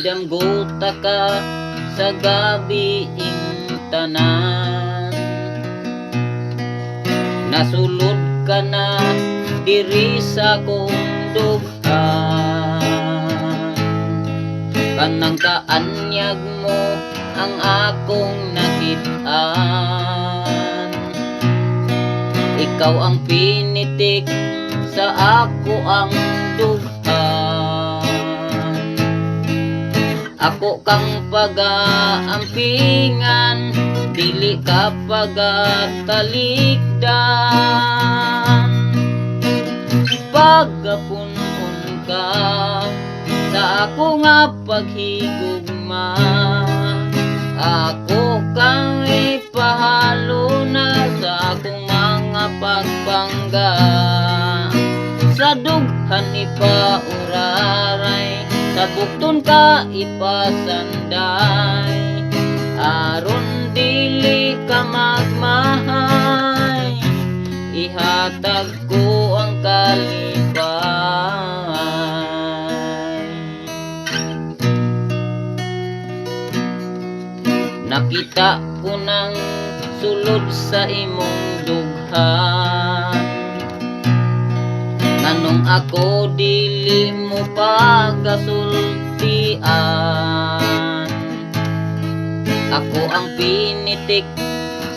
Idamgota ka sa gabi tanan, nasulod ka na diri sa kong dughan. Kanang kaanyag mo ang akong nakit-an, ikaw ang pinitik sa ako ang dughan. Ako kang pag-aampingan, dili ka pag-atalikdan. Pagapunon ka sa ako nga paghigugma, ako kang ipahalo na sa akong mga pagpangga. Sa dughan ipauraray, sa bukton ka ipasanday, aron dili ka magmahay, ihatag ko ang kalipay. Nakita ko ng sulod sa imong dughan, nganong ako dili mo pagasultian. Ako ang pinitik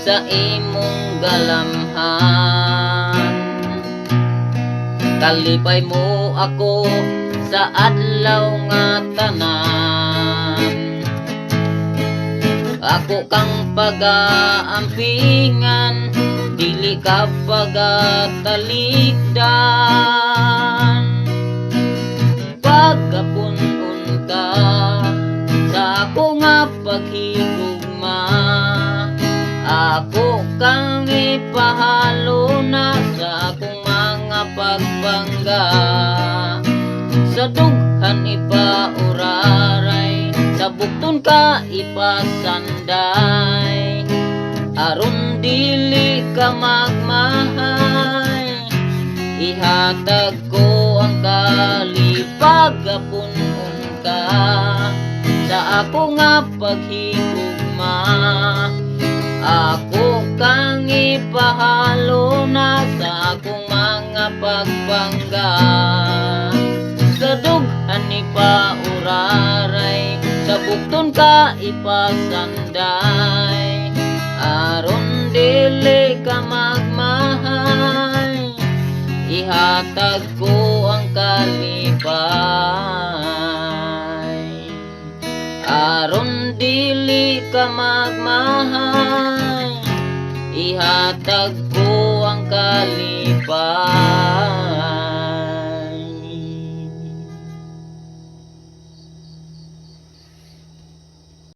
sa imong galamhan, kalipay mo ako sa adlaw nga tanan. Ako kang pag-aampingan, dili ka pag-atalikdan. Pagapunon ka sa ako nga paghigugma, ako kang ipahalo na sa akong mga pagpangga. Sa dughan ipauraray, sa bukton ka ipasanday, aron dili ka magmahay, ihatag ko ang kalipagapunon ka sa ako nga paghigugma, ako kang ipahalo na sa akong mga pagpangga. Sa dughan ipauraray, sa bukton ka ipasanday, aron dili ka magmahay, ihatag ko ang kalipay. Aron dili ka magmahay, ihatag ko ang kalipay.